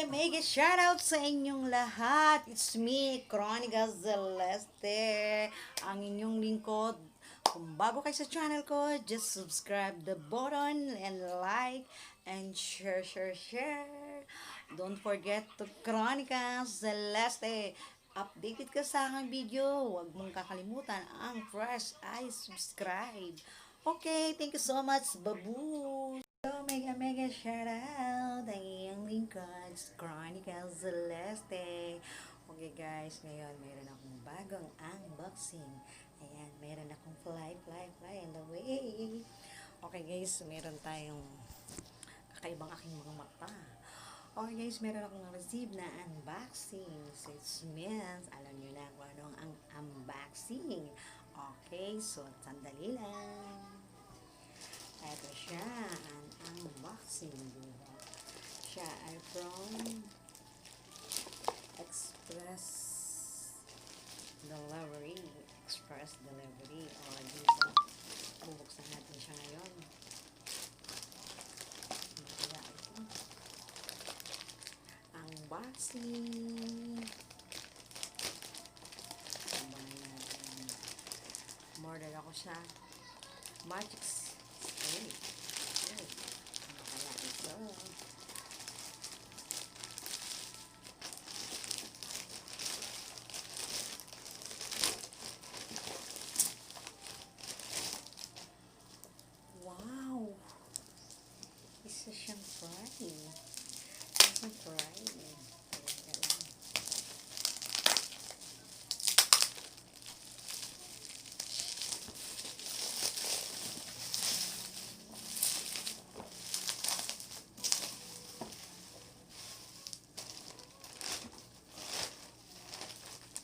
mega shoutout sa inyong lahat. It's me, Chronica Celeste, ang inyong lingkod. Kung bago kayo sa channel ko, just subscribe the button and like and share. Don't forget to Chronica Celeste. Updated ka sa aking video. Huwag mong kakalimutan ang press I subscribe. Okay, thank you so much, babu. So, mega shoutout ang iyong lingkod, Chronica Celeste. Okay guys, ngayon meron akong bagong unboxing. Ayan, meron akong fly on the way. Okay guys, meron tayong kakaibang aking mga mata. Okay guys, meron akong receive na unboxing. So it means, alam nyo na kung anong ang unboxing. Okay, so sandali lang. Ito siya, ang unboxing, diba? Siya ay from Express Delivery. O, dito, bubuksan natin siya ngayon. Kaya ito, unboxing. Sabahin natin. Order ako siya. Magic Ay, ano kaya ito? Wow! Isa siyang fry. Isang fry.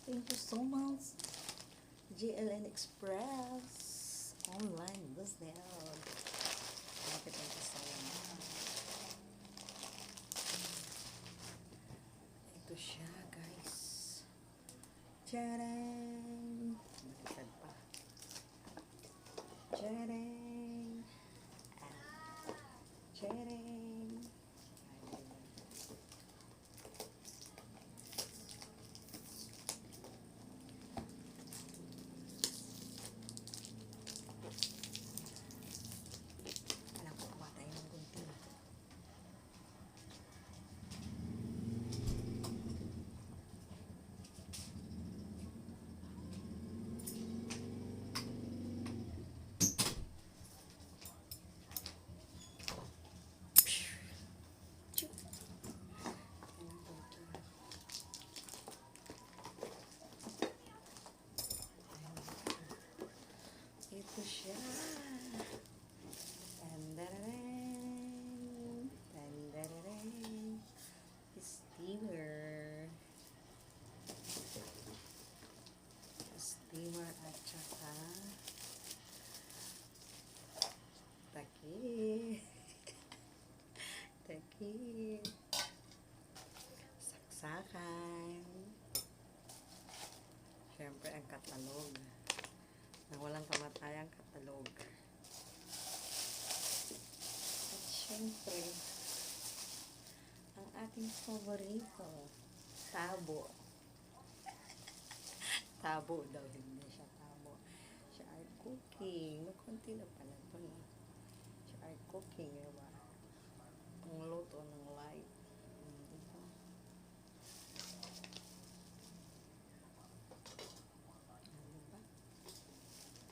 Thank you so much, GLN Express online business. Thank you so much. Ito siya guys. Tcharan! Malikad pa. Tcharan! Tcharan! Ito siya. Tandararen. Tandararen. Steamer. Steamer at saka takip. Takip. Saksakan. Siyempre ang katalog. Na walang kamatayang katalog. At syempre, ang ating favorito, tabo. Tabo daw, hindi siya tabo. Siya ay cooking. May konti na pala ito, no? Siya ay cooking, diba? Ang luto ng light. Diba? Diba?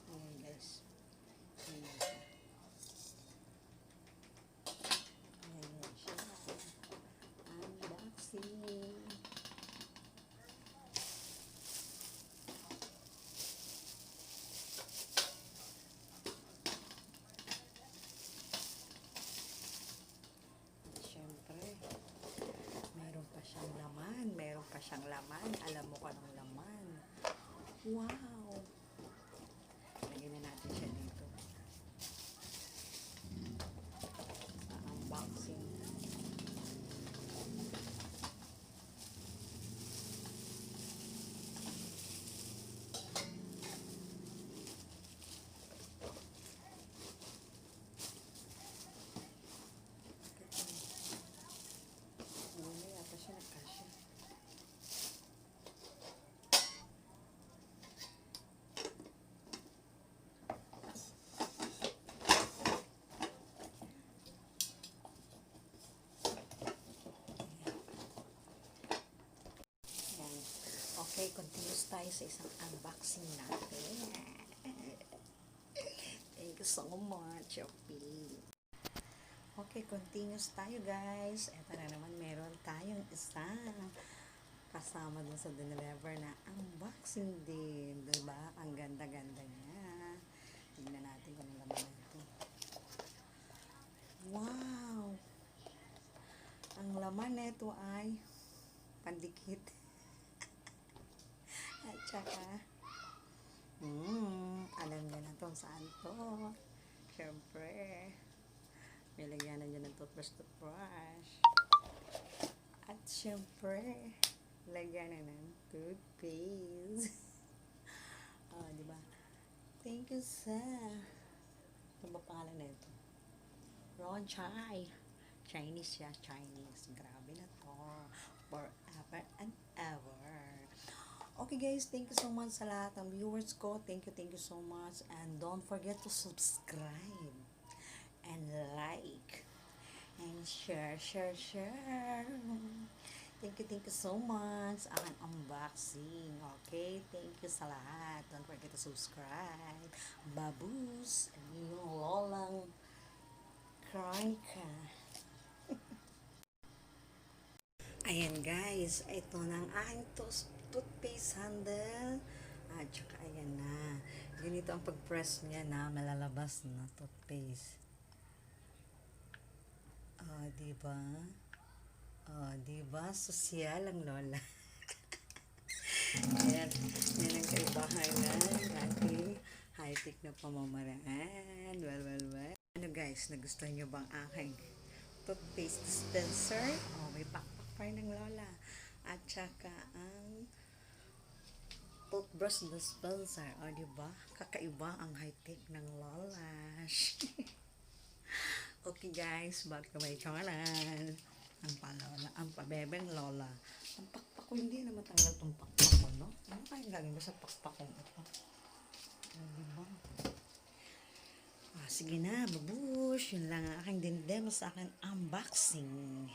Ayan guys. Ayan siya. Ayan siya. Unboxing. Siyempre, meron pa siyang laman. Meron pa siyang laman. Alam mo kung anong laman. Wow! Lagyan na natin siya dito. Sa unboxing. Okay, continuous tayo sa isang unboxing natin. Thank you so much, Shopee. Okay, continuous tayo guys. Ito na naman, meron tayong isang kasama dun sa deliver na unboxing din. Diba? Ang ganda-ganda niya. Tingnan natin kung ano laman ito. Wow! Ang laman nito ay pandikit. At saka, alam niya na itong saan to. Siyempre, may lagyanan niya ng toothbrush. At siyempre, lagyanan ng toothpaste. Oh, di ba? Thank you, sir. Ano ba pangalan na ito? Ron Chai. Chinese siya, Chinese. Grabe na to. Forever and ever. Okay guys, thank you so much sa lahat ng viewers ko. Thank you so much. And don't forget to subscribe. And like. And share. Thank you so much. Ang unboxing. Okay? Thank you sa lahat. Don't forget to subscribe. Babus. Yung lolang Cronica. Ayan guys, ito na ang aking toothpaste handle. At saka ayan na. Ganito ang pag-press niya na malalabas na toothpaste. Diba? Diba? Sosyal ang lola. Ayan. Yan ang kaibahan na ating high-tech na pamamaraan. Well. Ano guys, nagustuhan nyo bang aking toothpaste dispenser? May pakpak pa rin ng lola. At saka ang toothbrush dispenser. Diba? Kakaiba ang high-tech ng lola. Okay guys, back to my channel. Ang pabebeng lola. Ang pakpak ko, hindi na matanggal itong pakpak ko, no? Ano kayang gagawin sa pakpak ko ito? Diba? Sige na, babush. Yun lang ang aking demo sa aking unboxing.